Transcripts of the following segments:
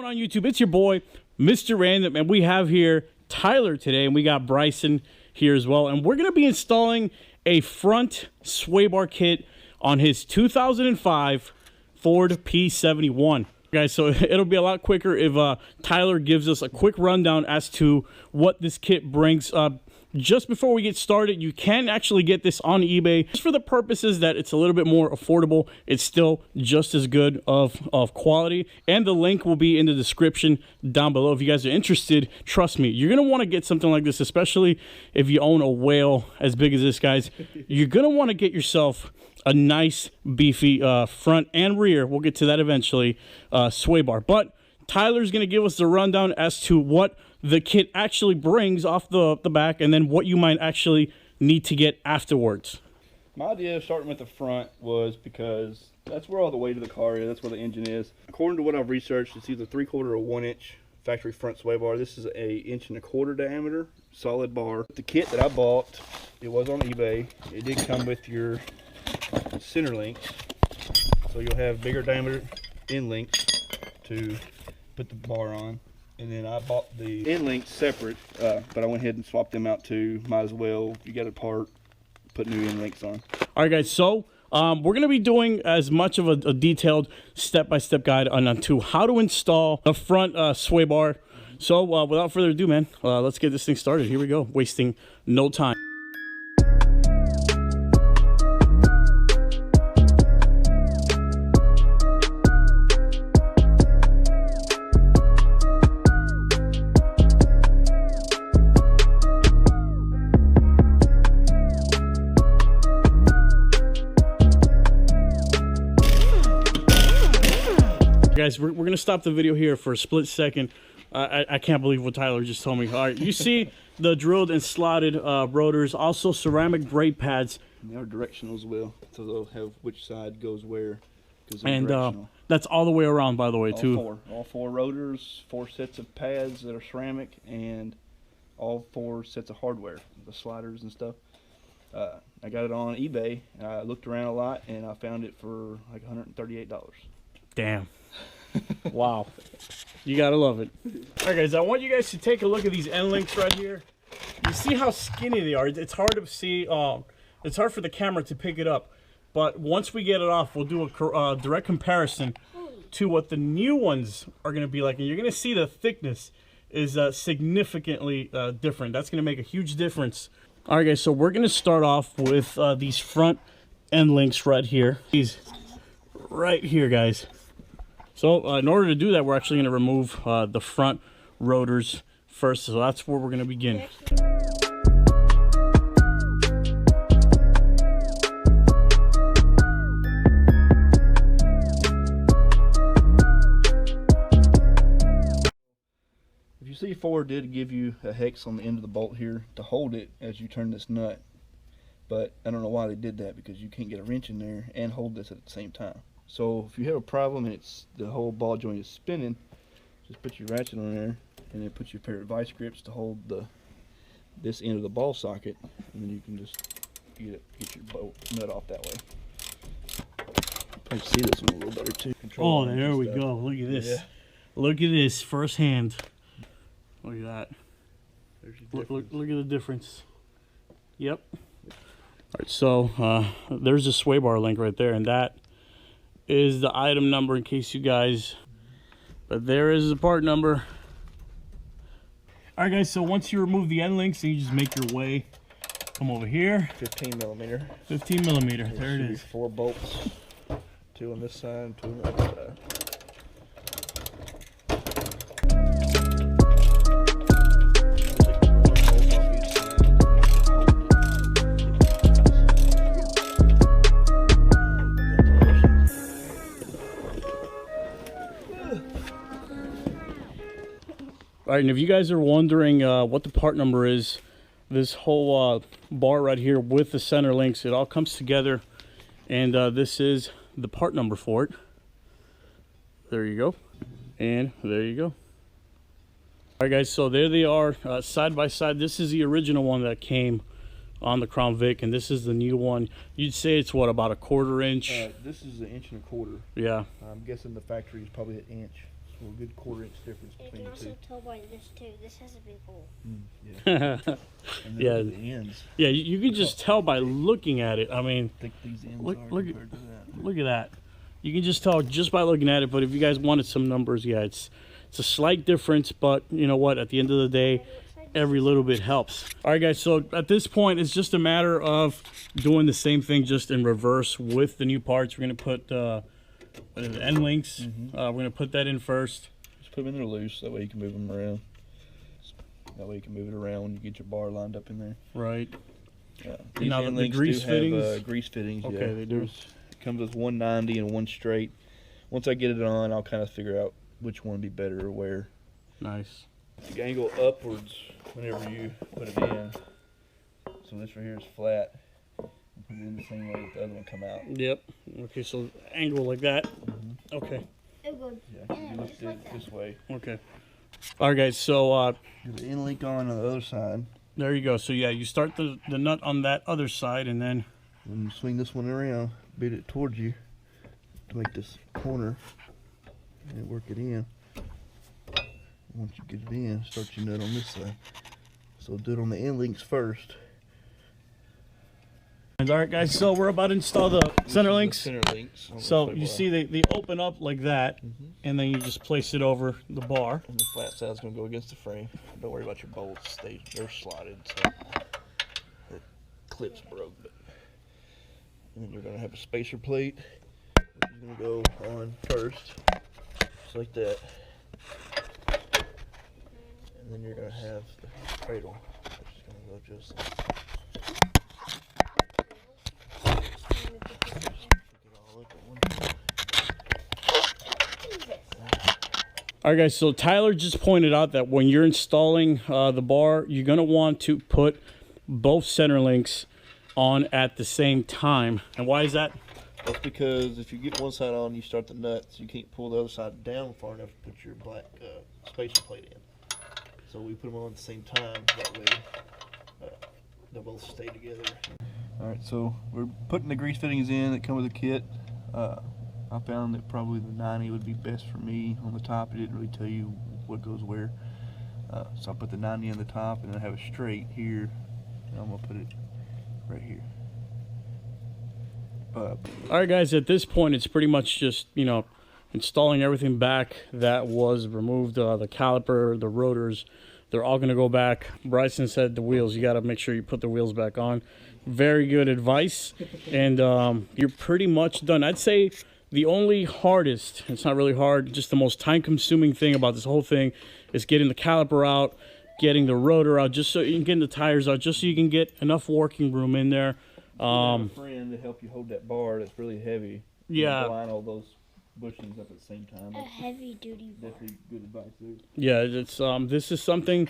on YouTube? It's your boy, Mr. Random, and we have here Tyler today, and we got Bryson here as well. And we're going to be installing a front Swaybar kit on his 2005 Ford P71. Guys, so it'll be a lot quicker if Tyler gives us a quick rundown as to what this kit brings. Just before we get started, you can actually get this on eBay just for the purposes that it's a little bit more affordable. It's still just as good of quality, and the link will be in the description down below. If you guys are interested, trust me, you're gonna want to get something like this, especially if you own a whale as big as this, guys. You're gonna want to get yourself a nice beefy front and rear, we'll get to that eventually, sway bar. But Tyler's gonna give us the rundown as to what the kit actually brings off the back, and then what you might actually need to get afterwards. My idea of starting with the front was because that's where all the weight of the car is, that's where the engine is. According to what I've researched, it's either 3/4 or 1 inch factory front sway bar. This is a 1.25 inch diameter solid bar. The kit that I bought, it was on eBay. It did come with your center links, so you'll have bigger diameter end links to put the bar on. And then I bought the end links separate, but I went ahead and swapped them out too. Might as well, if you got it apart, put new end links on. All right, guys, so we're going to be doing as much of a detailed step-by-step guide on to how to install the front sway bar. So without further ado, man, let's get this thing started. Here we go, wasting no time. Guys, we're going to stop the video here for a split second. I can't believe what Tyler just told me. All right, you see the drilled and slotted rotors, also ceramic brake pads. And they're directional as well, so they'll have which side goes where. And that's all the way around, by the way, too. All four rotors, 4 sets of pads that are ceramic, and all 4 sets of hardware, the sliders and stuff. I got it on eBay. I looked around a lot, and I found it for like $138. Damn. Wow, you gotta love it. All right, guys, I want you guys to take a look at these end links right here. You see how skinny they are. It's hard to see. It's hard for the camera to pick it up, but once we get it off, we'll do a direct comparison to what the new ones are going to be like, and you're going to see the thickness is significantly different. That's going to make a huge difference. All right, guys, so we're going to start off with these front end links right here. These right here, guys. So in order to do that, we're actually going to remove the front rotors first. So that's where we're going to begin. If you see, Ford did give you a hex on the end of the bolt here to hold it as you turn this nut. But I don't know why they did that, because you can't get a wrench in there and hold this at the same time. So if you have a problem and it's the whole ball joint is spinning, just put your ratchet on there, and then put your pair of vice grips to hold this end of the ball socket, and then you can just get your bolt nut off that way. I can see this one a little better too. Oh, there we go. Look at this. Yeah. Look at this firsthand. Look at that. Look at the difference. Yep. All right, so there's a sway bar link right there, and that is the item number in case you guys, but there is the part number. All right, guys, so once you remove the end links, you just make your way, come over here. 15 millimeter. 15 millimeter, there it is. 4 bolts, 2 on this side and 2 on the other side. All right, and if you guys are wondering what the part number is, this whole bar right here with the center links, it all comes together, and this is the part number for it. There you go, and there you go. All right, guys, so there they are, side by side. This is the original one that came on the Crown Vic, and this is the new one. You'd say it's what, about a 1/4 inch? This is 1 1/4 inches. Yeah. I'm guessing the factory is probably 1 inch. Well, a good quarter-inch difference You between can the also two. tell by this too. This has a big hole. Yeah. And then Yeah. look at the ends. Yeah, you can just tell by looking at it. I mean, How thick these ends look, are look, compared to that. look at that. You can just tell just by looking at it. But if you guys wanted some numbers, yeah, it's a slight difference. But you know what? At the end of the day, every little bit helps. All right, guys. So at this point, it's just a matter of doing the same thing, just in reverse with the new parts. We're gonna put what is it, end links. We're gonna put that in first. Just put them in there loose. That way you can move them around. That way you can move it around when you get your bar lined up in there. Right. These Now end the links grease do fittings. have grease fittings. Okay, yeah. they do. It comes with 190 and one straight. Once I get it on, I'll kind of figure out which one would be better or where. Nice. You angle upwards whenever you put it in. So this right here is flat. You put it in the same way that the other one come out. Yep. Okay, so angle like that. Okay. It'll go Yeah, in, you lift just it like that. this way. Okay. All right, guys. So Get the end link on the other side. there you go. So yeah, you start the nut on that other side, and then And you swing this one around, beat it towards you to make this corner, and work it in. Once you get it in, start your nut on this side. So do it on the end links first. all right, guys. So we're about to install the center links. Center links. So you see they open up like that, and then you just place it over the bar. And the flat side's gonna go against the frame. Don't worry about your bolts; they're slotted, so the clip's broke. But and then you're gonna have a spacer plate, which is gonna go on first, just like that. And then you're gonna have the cradle, which is gonna go just like that. All right, guys. So Tyler just pointed out that when you're installing the bar, you're gonna want to put both center links on at the same time. And why is that? That's because if you get one side on, you start the nuts. You can't pull the other side down far enough to put your black spacer plate in. So we put them on at the same time. That way they'll both stay together. All right, so we're putting the grease fittings in that come with the kit. I found that probably the 90 would be best for me on the top. It didn't really tell you what goes where. So I put the 90 on the top, and I have it straight here. And I'm gonna put it right here. All right, guys. At this point, it's pretty much just installing everything back that was removed. The caliper, the rotors, they're all going to go back. Bryson said the wheels, you got to make sure you put the wheels back on. Very good advice. And you're pretty much done. I'd say the only hardest, it's not really hard, just the most time-consuming thing about this whole thing is getting the caliper out, getting the rotor out, just so you can get the tires out, just so you can get enough working room in there. A friend to help you hold that bar that's really heavy. Yeah. You line all those bushings up at the same time. A heavy duty bar. Definitely good advice there. Yeah, it's this is something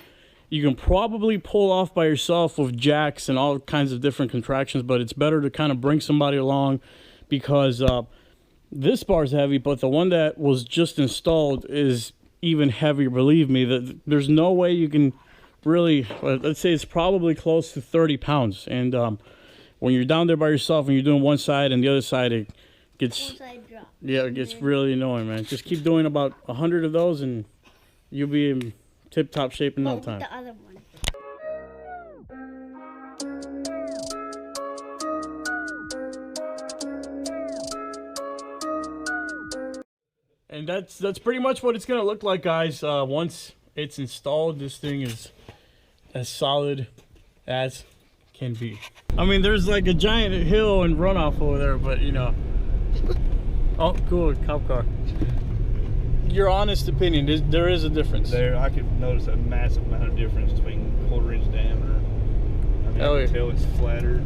you can probably pull off by yourself with jacks and all kinds of different contractions, but it's better to kind of bring somebody along because this bar's heavy, but the one that was just installed is even heavier. Believe me, that there's no way you can really, let's say it's probably close to 30 pounds. And when you're down there by yourself and you're doing one side and the other side, it gets, One side drop. yeah, it gets really annoying, man. Just keep doing about 100 of those and you'll be in tip-top shape in no time. The other one. And that's pretty much what it's gonna look like, guys. Once it's installed, this thing is as solid as can be. I mean, there's like a giant hill and runoff over there, but oh, cool, cop car. Your honest opinion, there is a difference. There, I could notice a massive amount of difference between quarter-inch diameter. I mean, I can tell it's flatter.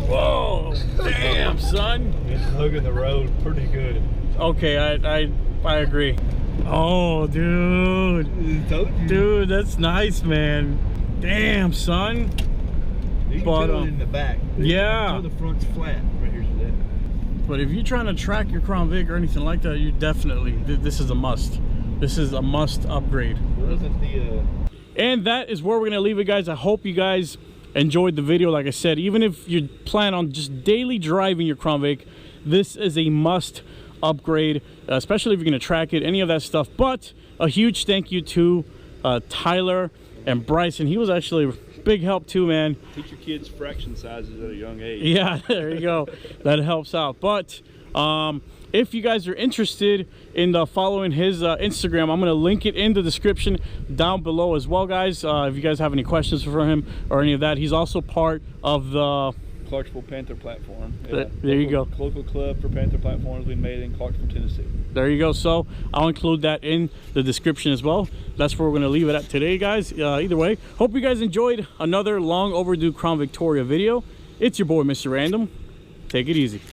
Whoa, damn, son. It's hugging the road pretty good. Okay, I agree. Oh, dude. Told you. Dude, that's nice, man. Damn, son. You can feel it in the back. Yeah. The front's flat. Right here's that. But if you're trying to track your Crown Vic or anything like that, you definitely, this is a must. This is a must upgrade. Wasn't the And that is where we're gonna leave it, guys. I hope you guys enjoyed the video. Like I said, even if you plan on just daily driving your Crown Vic, this is a must upgrade, especially if you're going to track it, any of that stuff. But a huge thank you to Tyler and Bryson. He was actually a big help too, man. Teach your kids fraction sizes at a young age. Yeah, there you go. That helps out. But if you guys are interested in following his Instagram, I'm going to link it in the description down below as well, guys. If you guys have any questions for him or any of that, he's also part of the Clarksville Panther platform. Yeah, there you go. Local club for Panther platforms we made in Clarksville, Tennessee. There you go. So I'll include that in the description as well. That's where we're going to leave it at today, guys. Either way, hope you guys enjoyed another long overdue Crown Victoria video. It's your boy, Mr. Random. Take it easy.